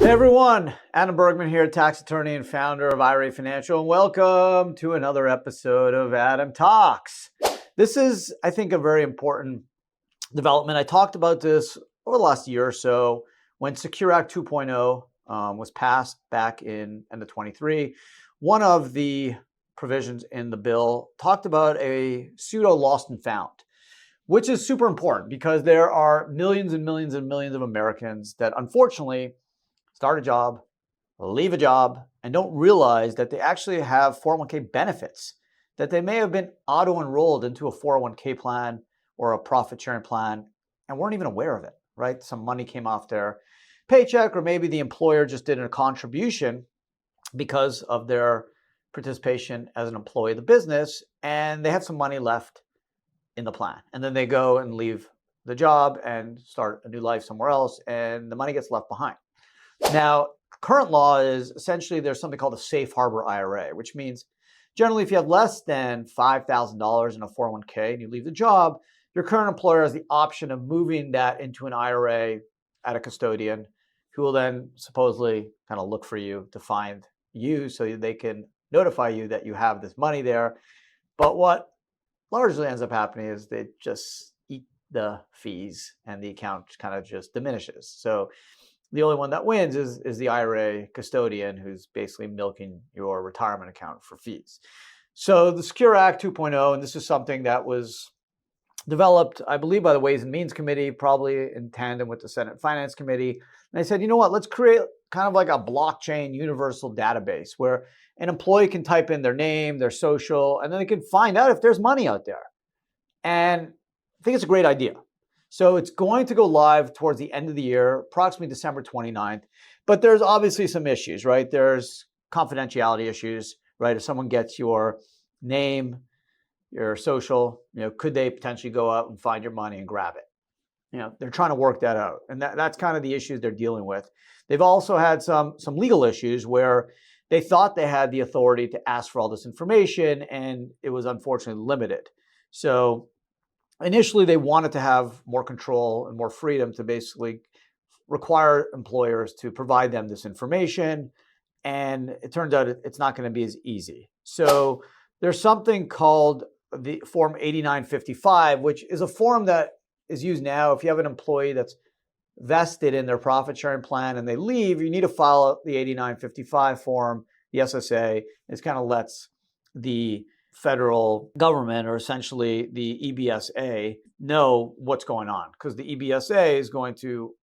Hey everyone, Adam Bergman here, tax attorney and founder of IRA Financial, and welcome to another episode of Adam Talks. This is, I think, a very important development. I talked about this over the last year or so when Secure Act 2.0 was passed back in end of 23. One of the provisions in the bill talked about a pseudo lost and found, which is super important because there are millions and millions and millions of Americans that unfortunately start a job, leave a job, and don't realize that they actually have 401k benefits, that they may have been auto-enrolled into a 401k plan or a profit-sharing plan and weren't even aware of it, right? Some money came off their paycheck, or maybe the employer just did a contribution because of their participation as an employee of the business, and they have some money left in the plan. And then they go and leave the job and start a new life somewhere else, and the money gets left behind. Now, current law is essentially there's something called a safe harbor IRA, which means generally if you have less than $5,000 in a 401k and you leave the job, your current employer has the option of moving that into an IRA at a custodian who will then supposedly kind of look for you to find you so they can notify you that you have this money there. But what largely ends up happening is they just eat the fees and the account kind of just diminishes. So the only one that wins is the IRA custodian, who's basically milking your retirement account for fees. So the Secure Act 2.0, and this is something that was developed, I believe, by the Ways and Means Committee, probably in tandem with the Senate Finance Committee. And they said, you know what, let's create kind of like a blockchain universal database where an employee can type in their name, their social, and then they can find out if there's money out there. And I think it's a great idea. So it's going to go live towards the end of the year, approximately December 29th. But there's obviously some issues, right? There's confidentiality issues, right? If someone gets your name, your social, could they potentially go out and find your money and grab it? They're trying to work that out. And that's kind of the issues they're dealing with. They've also had some legal issues where they thought they had the authority to ask for all this information, and it was unfortunately limited. So initially, they wanted to have more control and more freedom to basically require employers to provide them this information. And it turns out it's not going to be as easy. So there's something called the Form 8955, which is a form that is used now. If you have an employee that's vested in their profit sharing plan and they leave, you need to file the 8955 form, the SSA. It kind of lets the federal government, or essentially the EBSA, know what's going on, because the EBSA is going to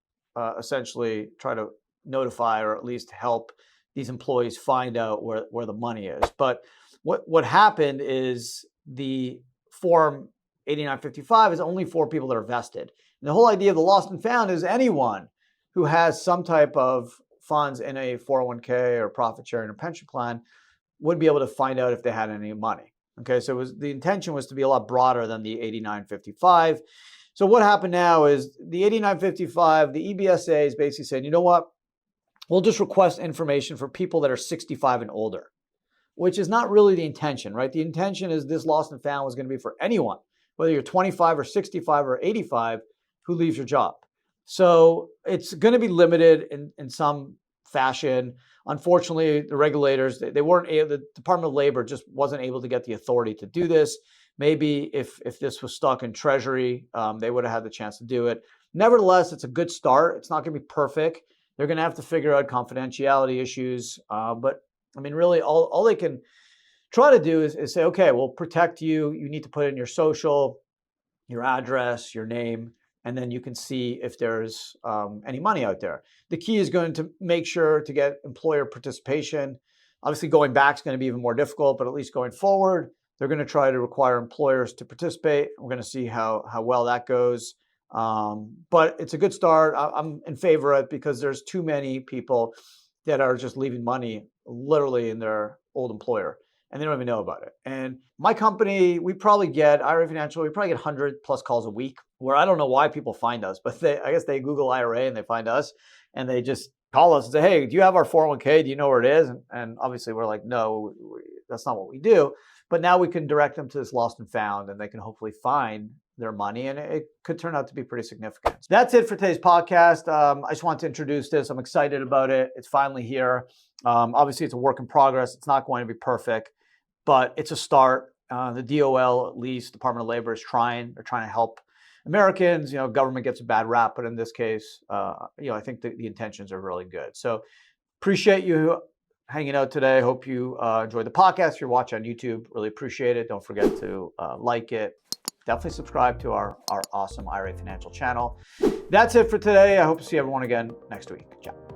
essentially try to notify or at least help these employees find out where the money is. But what happened is the Form 8955 is only for people that are vested. And the whole idea of the lost and found is anyone who has some type of funds in a 401k or profit sharing or pension plan would be able to find out if they had any money. Okay, so the intention was to be a lot broader than the 8955. So what happened now is the 8955, the EBSA is basically saying, you know what, we'll just request information for people that are 65 and older, which is not really the intention, right? The intention is this lost and found was going to be for anyone, whether you're 25 or 65 or 85 who leaves your job. So it's going to be limited in some fashion. Unfortunately, the regulators, they weren't able, the Department of Labor just wasn't able to get the authority to do this. Maybe if this was stuck in Treasury, they would have had the chance to do it. Nevertheless, it's a good start. It's not going to be perfect. They're going to have to figure out confidentiality issues. But I mean, really, all they can try to do is say, okay, we'll protect you. You need to put in your social, your address, your name, and then you can see if there's any money out there. The key is going to make sure to get employer participation. Obviously, going back is going to be even more difficult, but at least going forward, they're going to try to require employers to participate. We're going to see how well that goes. But it's a good start. I'm in favor of it because there's too many people that are just leaving money literally in their old employer, and they don't even know about it. And my company, we probably get, IRA Financial, we probably get 100 plus calls a week, where I don't know why people find us, but I guess they Google IRA and they find us and they just call us and say, hey, do you have our 401k? Do you know where it is? And obviously we're like, no, that's not what we do. But now we can direct them to this lost and found, and they can hopefully find their money, and it could turn out to be pretty significant. That's it for today's podcast. I just wanted to introduce this. I'm excited about it. It's finally here. Obviously, it's a work in progress. It's not going to be perfect, but it's a start. The DOL, at least, Department of Labor, is trying. They're trying to help Americans. Government gets a bad rap, but in this case, I think the intentions are really good. So appreciate you hanging out today. Hope you enjoyed the podcast. If you're watching on YouTube, really appreciate it. Don't forget to like it. Definitely subscribe to our awesome IRA Financial channel. That's it for today. I hope to see everyone again next week. Ciao.